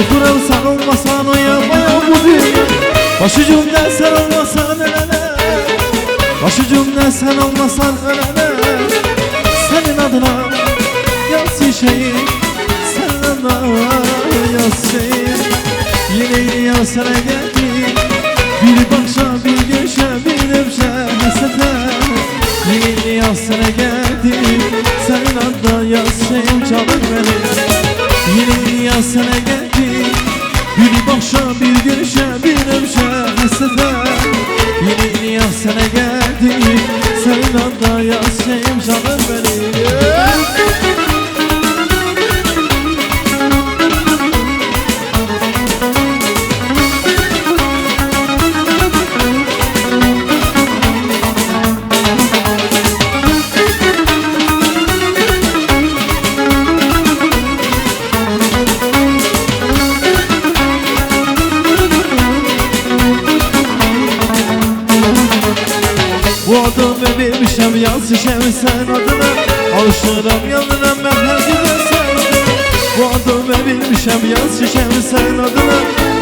Korkuram sen olmasan o yapmaya bu dünya. Başucumda sen olmasan ölene, başucumda sen olmasan ölene. Senin adına yaz şişeyi, senin adına yaz şişeyi. Yine yazsana geldi, bir bakışa bir gülüşe bir öpüşe hasrete. Yine yazsana geldi, senin adına yaz şeyim canım benim. Yine yazsana geldi, bir bakışa bir gülüşe bir öpüşe hasrete. Yine yazsana geldi, senin adına yaz şeyim canım benim. Bu adımı vermişem yaz şişem sen adına. Alışırım yanına ben her güne sen adına. Bu adımı vermişem yaz şişem sen adına.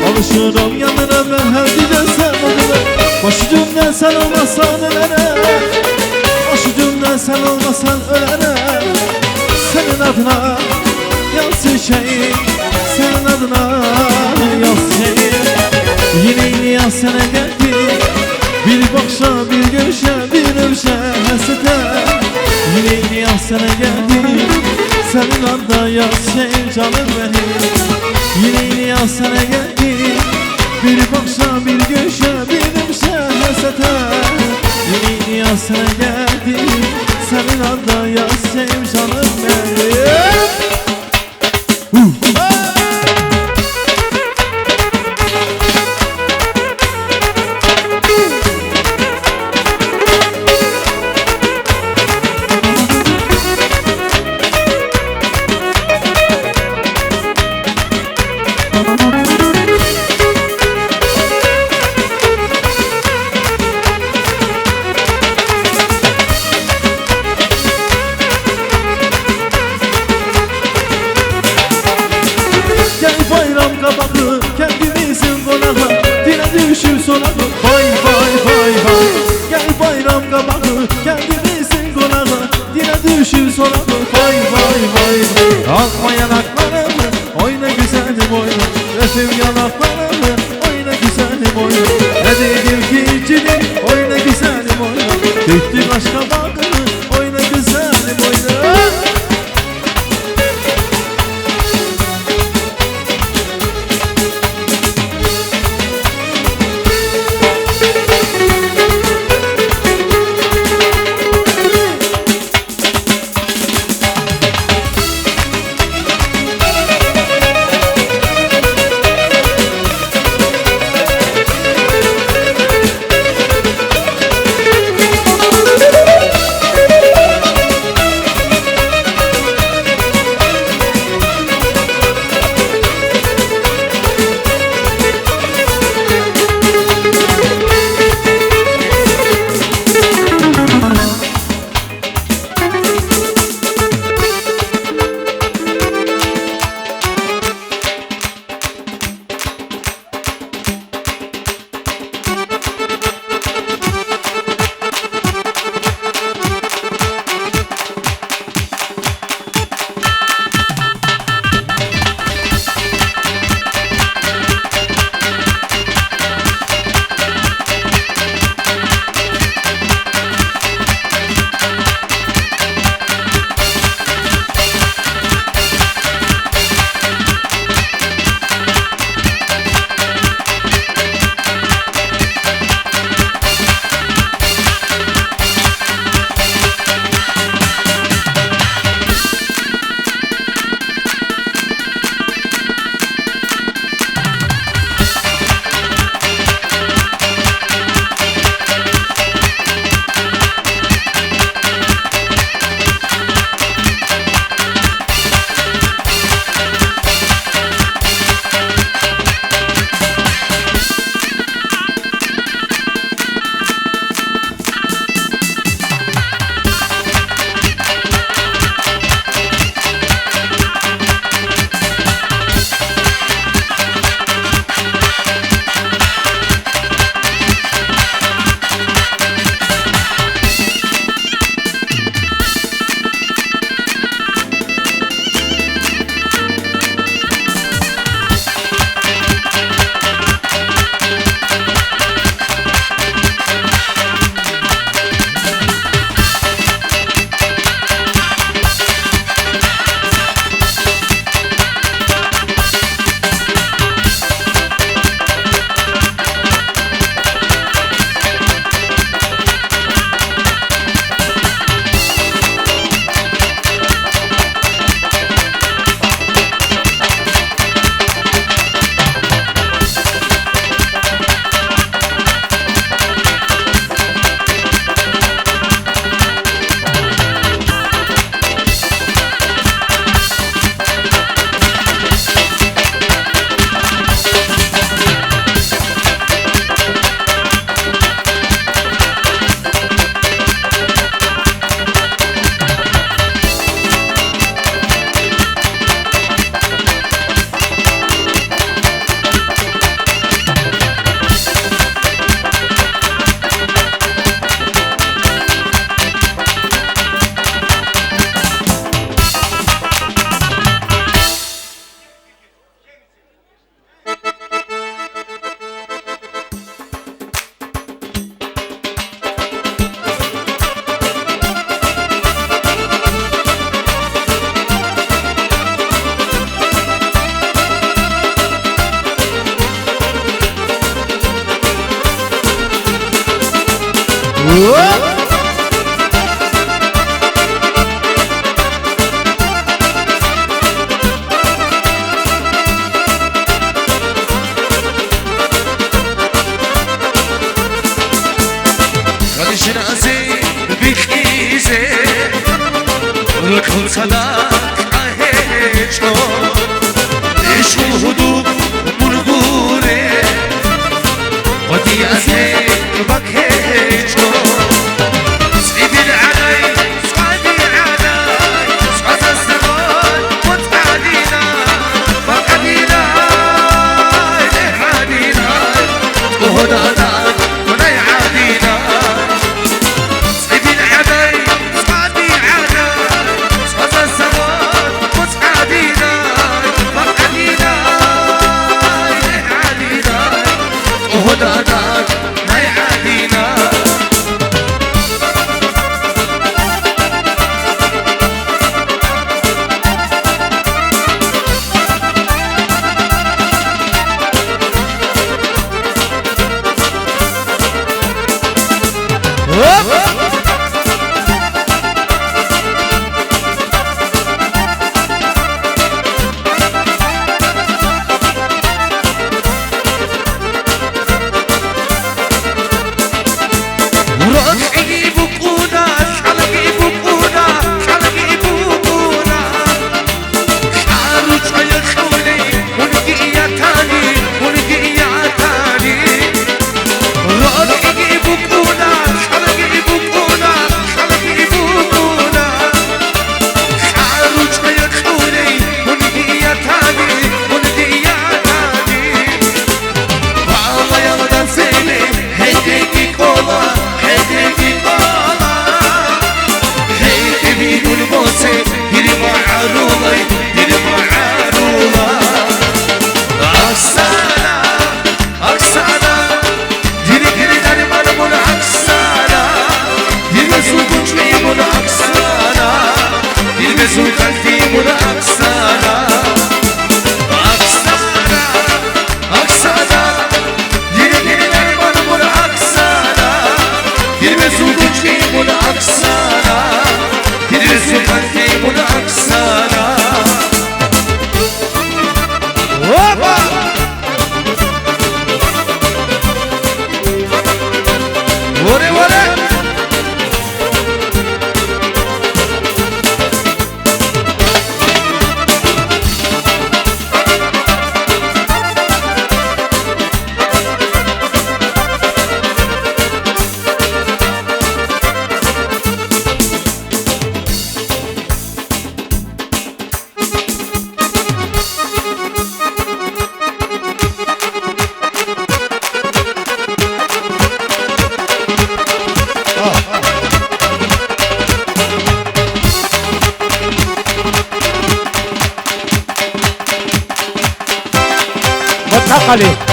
Alışırım yanına ben her güne sen adına. Başucumdan sen olmasan ölene, başucumdan sen olmasan ölene. Senin adına yaz şişeyi, senin adına yaz şişeyi. Yine yaz sana geldi, bir bakışa bir gülüşe bir öpüşe hasrete. Yine yazsana geldi, senin adına yaz şey canım benim. Yine yazsana geldi, bir bakışa bir gülüşe bir öpüşe hasrete. Yine yazsana geldi, senin adına yaz şey canım benim. Kabaklı kendimizin konağı, dile düşür sonağı. Vay vay vay vay. Gel bayram kabaklı kendimizin konağı, dile düşür sonağı. Vay vay vay. Akma yanaklarımı oyna güzelim oyna, öpüm yanaklarımı oyna güzelim oyna. Ne dedim ki cinim oyna güzelim oyna, döktüm aşka bakını oyna güzelim oyna. ركض صداق عهيشو يشوهدو مرغوري ودي أزهي بكيشو سيدي العلي صعدي علي صعد الزمان متعدينا مقعدينا لحادينا وهدانا ونيعادينا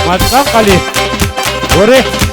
Matkan kali, boleh.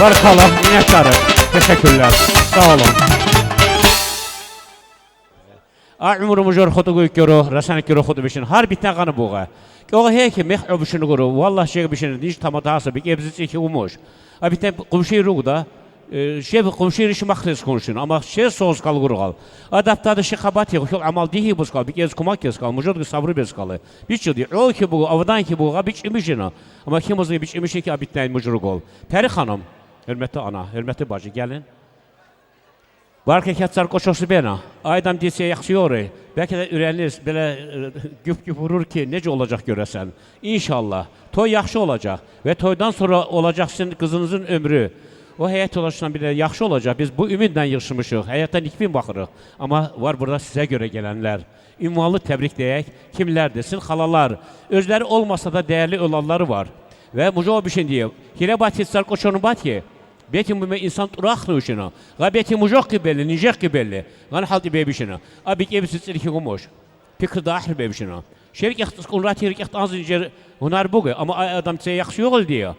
Barkalım, minnettarım. Teşekkürler. Sağ olun. عمر مجور خطو يكرو رسان كرو خطو بيشن هر بيتنا غن بوغا كو هيك مخ بيشن غرو والله شيء بيشن ديش تماتاس بيكبزي ki umuş. Abite komşu ruğda şey komşu iş makres konuşun ama şey soz kal gurgal. Adaptada şikabat yok amal dihi buz kal bir kumak kes kal mujud sabrı bez kal. Biçi di o ki bu avdan ki bu biç imişina ama kim o biç imişi ki abitnay mujurgol. Peri xanım hörmətli ana, hörmətli bacı gəlin. Barka katsar qoşosu bena. Aydam desə yaxşı yoru. Bəlkə də ürəyiniz belə güp-güp vurur ki, necə olacaq görəsən. İnşallah toy yaxşı olacaq və toydan sonra olacaq sizin qızınızın ömrü. O həyat yoldaşından bir də yaxşı olacaq. Biz bu ümidlə yığışmışıq. Həyatdan nikbin baxırıq. Amma var burada sizə görə gələnlər. Ünvanlı təbrik deyək. Kimlərdir? Sizin xalalar. Özləri olmasa da dəyərli olanları var. Və mujo bir şey deyib. Hilə batitsar qoşonu bat ki. Бети мы инсан трахнущина, габети мужок кибели, нижек кибели, ган халти бебишина, а бик эбис цирки гумош. Fikir dahil bebişina. Şerik yaxtız kunrat yerik yaxt azınca hunar bugu ama adam tse yaxşı yol diyor.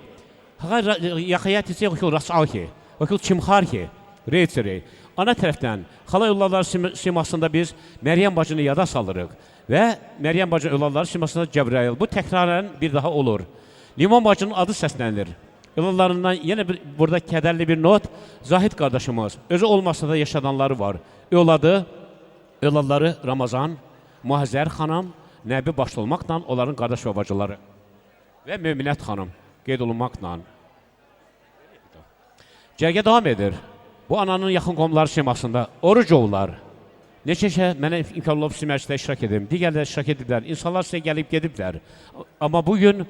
Hagar yaxayat tse yaxşı rasal ki. Vakil çimxar ki. Reytseri. Ana tərəfdən xala yollar simasında biz Məryəm bacını yada salırıq və Məryəm bacı yollar simasında Cəbrayil. Bu təkrarən bir daha olur. Limon bacının adı səslənir. Yollarından yine burada kederli bir not. Zahid kardeşimiz. Özü olmasa da yaşadanları var. Öladları Ramazan, Muhazzer xanım, Nəbi başda olmaqla onların qardaş və bacıları. Və Möminət xanım qeyd olunmaqla. Cərgə devam edir. Bu ananın yaxın qomları şemasında Orucovlar. Neçə mənə imkan olub sizin məclisdə iştirak edim. Digərlər iştirak ediblər. İnsanlar sizə gəlib gediblər. Amma bugün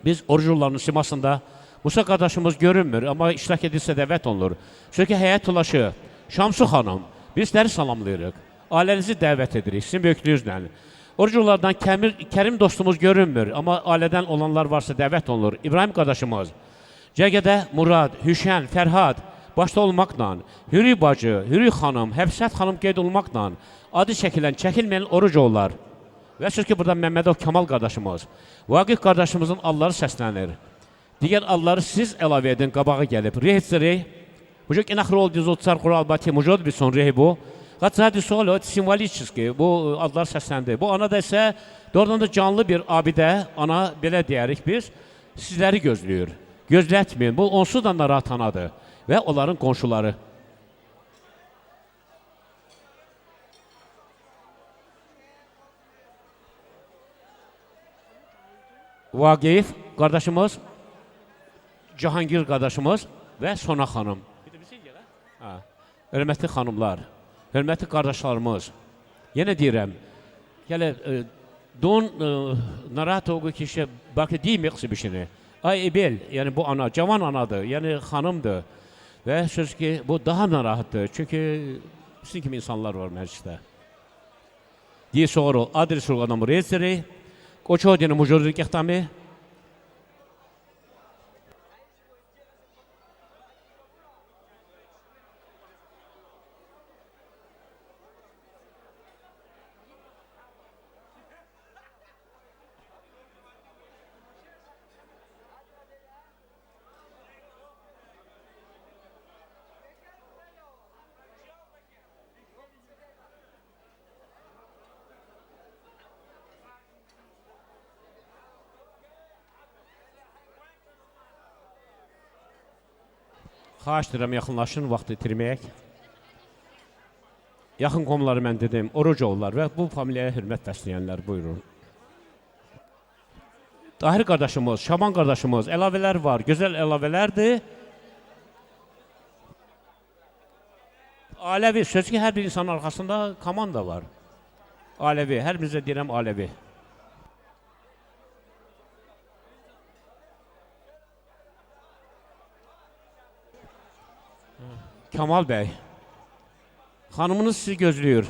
biz Orucovların şemasında Musa qardaşımız görünmür, amma iştirak edilsə dəvət olunur. Çünki həyat ulaşı, Şamsu xanım, biz sizləri salamlayırıq. Ailənizi dəvət edirik, sizin böyüklüyünüzlə. Oruclardan Kərim dostumuz görünmür, amma ailədən olanlar varsa dəvət olunur. İbrahim qardaşımız, Cəgədə Murad, Hüşən, Fərhad, başda olmaqla, Hürri bacı, Hürri xanım, Həbsət xanım qeyd olmaqla, adı çəkilən, çəkilməyən Oruclar. Və söz ki, burada Məmmədov Kamal qardaşımız, Vaqif qardaşımızın alları səslənir. Digər alları siz əlavə edin, qabağa gəlib. Rehitseri, Mujok inaxır olduğunuz otsar kural batı mujod bir son rehi bu. Qatsadi sual simvoliçiski bu adlar səsləndi. Bu ana da isə doğrudan da canlı bir abidə, ana belə deyərik biz, sizləri gözləyir. Gözlətməyin, bu onsuz da narahat anadır və onların qonşuları. Vaqif qardaşımız, Cahangir qardaşımız və Sona xanım. Hörmətli xanımlar, hörmətli qardaşlarımız, yenə deyirəm, gələ, don narahat olgu kişi, bakı deymək bir ay ebel, yəni bu ana, cavan anadır, yəni xanımdır və söz ki, bu daha narahatdır, çünki sizin kimi insanlar var məclisdə. Deyə soru, adres orqanamı reytseri, Koçodini mujurlik ihtami, xahiş edirəm, yaxınlaşın, vaxt itirməyək. Yaxın qomları mən dedim, Orucovlar və bu familiyaya hürmət bəsləyənlər, buyurun. Tahir qardaşımız, Şaban qardaşımız, əlavələr var, gözəl əlavələrdir. Aləvi, söz ki, hər bir insanın arxasında komanda var. Aləvi, hər birinizə deyirəm Aləvi. Kamal bəy, xanımınız sizi gözləyir.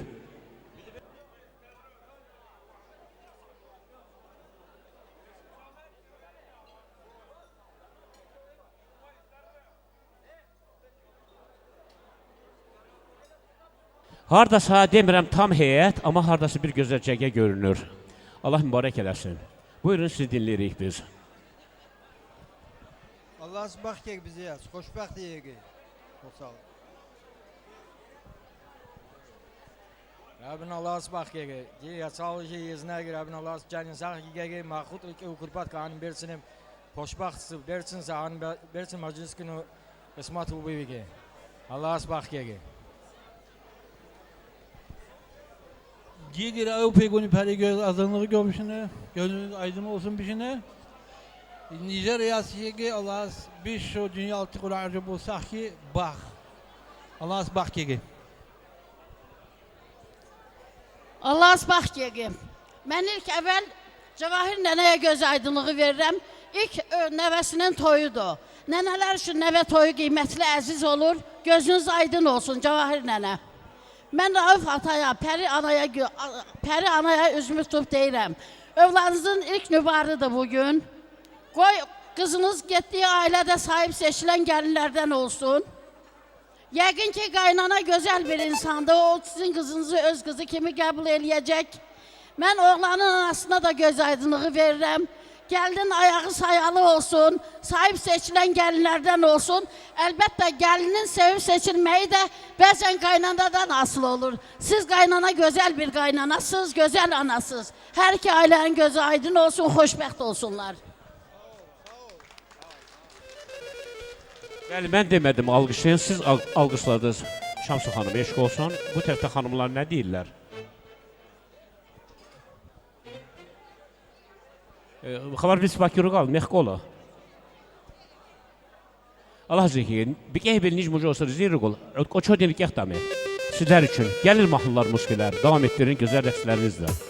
Hardasa demirəm tam heyət, amma hardası bir gözəl cəgə görünür. Allah mübarək eləsin. Buyurun, sizi dinləyirik biz. Allah bax ki bizi yaz, xoşbəxt yeyək. Çox sağ olun. Rabbin Allah'a bak ki ya sağlığı yüzüne gir Rabbin Allah'a canın sağ ki mahkut ki kurbat kanın bersinim hoşbahtsı bersin sağın bersin maclis günü kısmet bu ki Allah'a bak ki Giydir Avrupa günü peri göz azınlığı görmüşüne, gözünüz aydın olsun bişine. Nijerya'sı ki Allah bir şu dünya altı kurarcı bulsak ki bak. Allah bak ki. Allah bax yəqim. Mən ilk əvvəl Cavahir nənəyə göz aydınlığı verirəm. İlk nəvəsinin toyudur. Nənələr üçün nəvə toyu qiymətli, əziz olur. Gözünüz aydın olsun Cavahir nənə. Mən Rauf ataya, Pəri anaya üzümü tutub deyirəm. Övladınızın ilk nübarıdır bugün. Qoy qızınız getdiyi ailədə sahib seçilən gəlinlərdən olsun. Yəqin ki, qaynana gözəl bir insandır. O sizin qızınızı öz qızı kimi qəbul eləyəcək. Mən oğlanın anasına da göz aydınlığı verirəm. Gəlinin ayağı sayalı olsun, sahib seçilən gəlinlərdən olsun. Əlbəttə, gəlinin sevib seçilməyi də bəzən qaynanadan asılı olur. Siz qaynana gözəl bir qaynanasınız, gözəl anasınız. Hər iki ailənin gözü aydın olsun, xoşbəxt olsunlar. Bəli, mən demədim alqışlayın, siz alqışladınız. Şamsı xanım, eşq olsun. Bu tərəfdə xanımlar nə deyirlər? Xabar biz bakırı qal, mexqola. Allah zəkiyin, bir qəhbil nic mucu olsa zirri qol. O çoğ delik yaxdamı. Sizlər üçün gəlir mahnılar, muskilər, davam etdirin gözəl rəqslərinizlə.